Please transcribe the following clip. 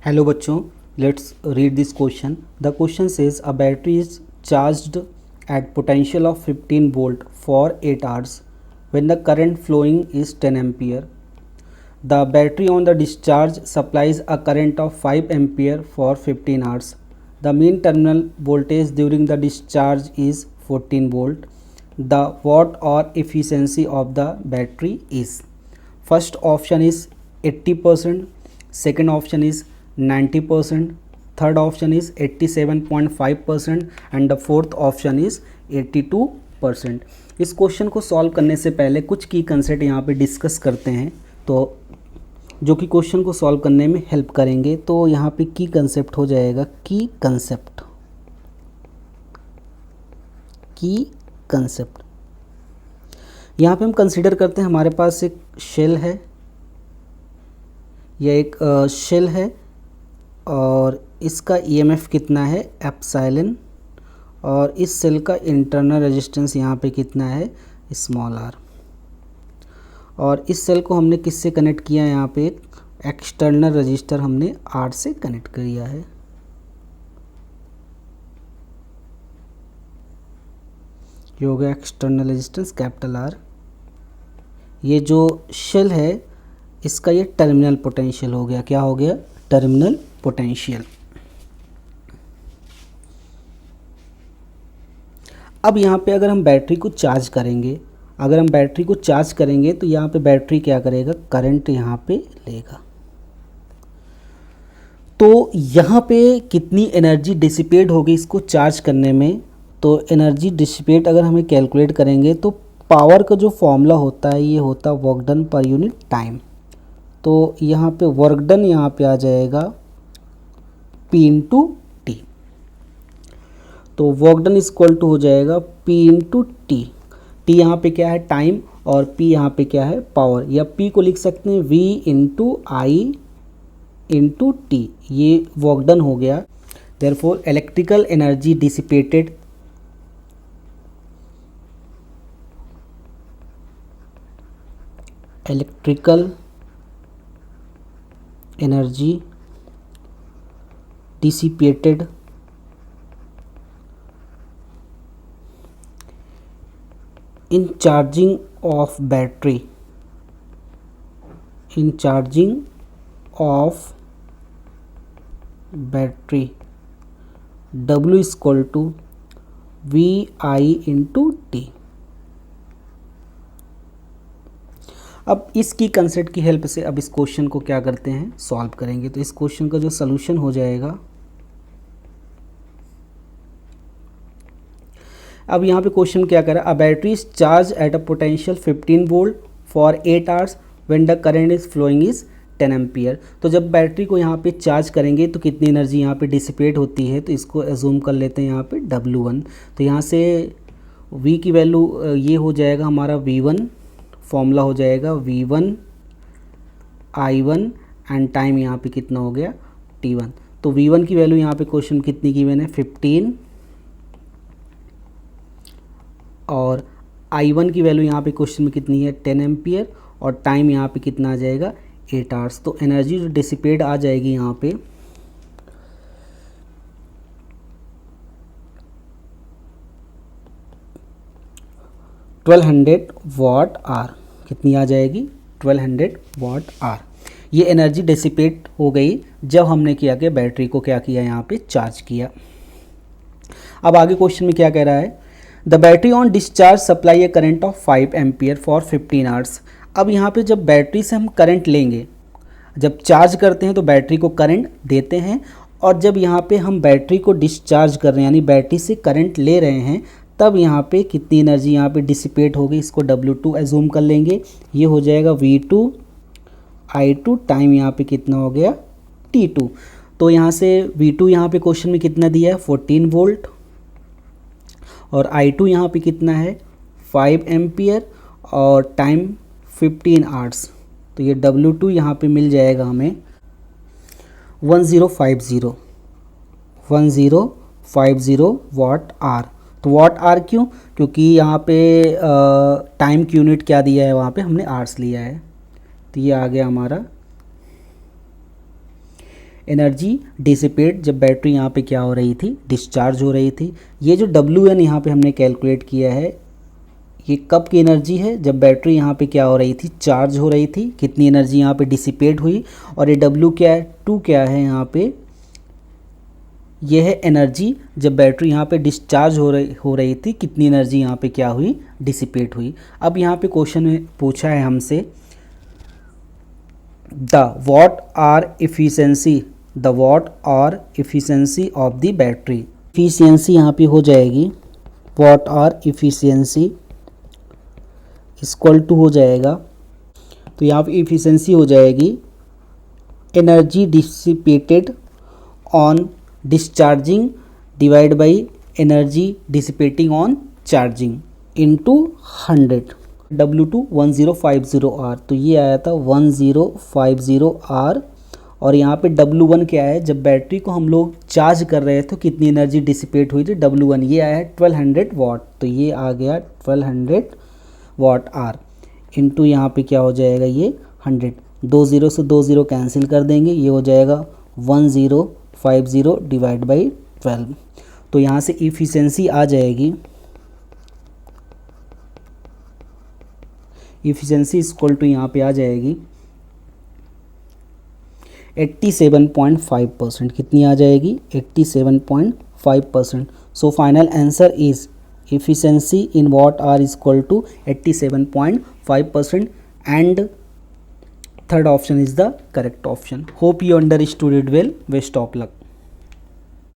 Hello बच्चों, let's read this question. The question says a battery is charged at potential of 15 volt for 8 hours when the current flowing is 10 ampere. The battery on the discharge supplies a current of 5 ampere for 15 hours. The mean terminal voltage during the discharge is 14 volt. The watt hour efficiency of the battery is, first option is 80%, second option is 90%, third option is 87.5% and the fourth option is 82%. इस question को solve करने से पहले कुछ की concept यहाँ पे discuss करते हैं, तो जो कि क्वेश्चन को सॉल्व करने में हेल्प करेंगे. तो यहाँ पे की कंसेप्ट हो जाएगा की कंसेप्ट. यहाँ पे हम कंसिडर करते हैं हमारे पास एक शेल है, यह एक शेल है और इसका ईएमएफ कितना है एप्सिलॉन, और इस सेल का इंटरनल रेजिस्टेंस यहाँ पे कितना है स्मॉल आर. और इस सेल को हमने किससे कनेक्ट किया है, यहाँ पे एक एक्सटर्नल रजिस्टर हमने आर से कनेक्ट किया है. ये हो गया एक्सटर्नल रेजिस्टेंस कैपिटल आर. ये जो शेल है इसका ये टर्मिनल पोटेंशियल हो गया. क्या हो गया? Terminal potential. अब यहाँ पे अगर हम बैटरी को चार्ज करेंगे, तो यहाँ पे बैटरी क्या करेगा, करंट यहाँ पे लेगा. तो यहाँ पे कितनी एनर्जी डिसिपेट होगी इसको चार्ज करने में, तो एनर्जी डिसिपेट अगर हमें कैलकुलेट करेंगे तो पावर का जो फॉर्मूला होता है ये होता है work done per unit time. तो यहाँ पे वर्क डन यहाँ पे आ जाएगा P इंटू टी. तो वर्क डन इक्वल टू हो जाएगा P इंटू टी. टी यहाँ पे क्या है टाइम और P यहाँ पे क्या है पावर, या P को लिख सकते हैं V इंटू आई इंटू टी. ये वर्क डन हो गया. Therefore electrical energy dissipated in charging of battery W is equal to VI into T. अब इसकी कंसेप्ट की हेल्प से अब इस क्वेश्चन को क्या करते हैं सॉल्व करेंगे. तो इस क्वेश्चन का जो सॉल्यूशन हो जाएगा, अब यहाँ पे क्वेश्चन क्या कर रहा है, a battery is charge at a potential 15 volt for 8 hours when the current is following is 10 ampere. तो जब बैटरी को यहाँ पे चार्ज करेंगे तो कितनी एनर्जी यहाँ पे डिसिपेट होती है, तो इसको एज्यूम कर लेते हैं यहाँ पे W1. तो यहाँ से V की वैल्यू ये हो जाएगा हमारा V1, फॉर्मूला हो जाएगा V1 I1 एंड टाइम यहाँ पे कितना हो गया T1. तो V1 की वैल्यू यहाँ पे क्वेश्चन कितनी गिवन है 15, और I1 की वैल्यू यहाँ पे क्वेश्चन में कितनी है 10 एम्पियर, और टाइम यहाँ पे कितना आ जाएगा 8 आवर्स. तो एनर्जी जो डिसिपेट आ जाएगी यहाँ पे 1200 वाट आर. कितनी आ जाएगी 1200 वाट आर. ये एनर्जी डिसिपेट हो गई जब हमने किया कि बैटरी को क्या किया यहाँ पे चार्ज किया. अब आगे क्वेश्चन में क्या कह रहा है, the battery on discharge supply A current of 5 ampere for 15 hours. अब यहाँ पे जब बैटरी से हम करंट लेंगे, जब चार्ज करते हैं तो बैटरी को करंट देते हैं, और जब यहाँ पे हम बैटरी को डिस्चार्ज कर रहे हैं यानी बैटरी से करंट ले रहे हैं, तब यहाँ पे कितनी एनर्जी यहाँ पे डिसिपेट होगी, इसको W2 एज्यूम कर लेंगे. ये हो जाएगा V2 I2, टाइम यहाँ पे कितना हो गया T2. तो यहाँ से V2 यहाँ पे क्वेश्चन में कितना दिया है 14 वोल्ट, और I2 यहाँ पे कितना है 5 एम्पियर, और टाइम 15 आवर्स. तो ये W2 यहाँ पे मिल जाएगा हमें 1050 वाट आर. तो वाट आर क्यों, क्योंकि यहाँ पे टाइम की यूनिट क्या दिया है, वहाँ पे हमने आवर्स लिया है. तो ये आ गया हमारा एनर्जी डिसिपेट जब बैटरी यहाँ पे क्या हो रही थी, डिस्चार्ज हो रही थी। ये जो WN यहाँ पे हमने कैलकुलेट किया है, ये कब की एनर्जी है, जब बैटरी यहाँ पे क्या हो रही थी, चार्ज हो रही थी, कितनी एनर्जी यहाँ पे डिसिपेट हुई। और ये W क्या है, 2 क्या है यहाँ पे, ये है एनर्जी जब बैटरी यहाँ पे डिस्चार्ज हो रही थी, कितनी एनर्जी यहाँ पे क्या हुई, डिसिपेट हुई। अब यहाँ पे क्वेश्चन में पूछा है हमसे the watt hour efficiency of the battery. Efficiency यहाँ पे हो जाएगी watt hour efficiency equal to हो जाएगा, तो यहाँ पे इफ़िशियंसी हो जाएगी energy dissipated on discharging divide by energy dissipating on charging into 100 W2 1050 R। तो ये आया था 1050 R। और यहाँ पे W1 क्या है, जब बैटरी को हम लोग चार्ज कर रहे थे तो कितनी एनर्जी डिसिपेट हुई थी, W1 ये आया है 1200 वाट। तो ये आ गया 1200 वाट R इंटू यहाँ पे क्या हो जाएगा, ये 100, 2 0 से 2 0 कैंसिल कर देंगे, ये हो जाएगा 1050 डिवाइड बाई 12। तो यहाँ से इफ़िशेंसी आ जाएगी, इफ़िशेंसी इक्वल टू यहाँ पे आ जाएगी 87.5%। कितनी आ जाएगी, 87.5%। So final answer is efficiency in watt are equal to 87.5%, and third option is the correct option. Hope you understood it well. Best of luck.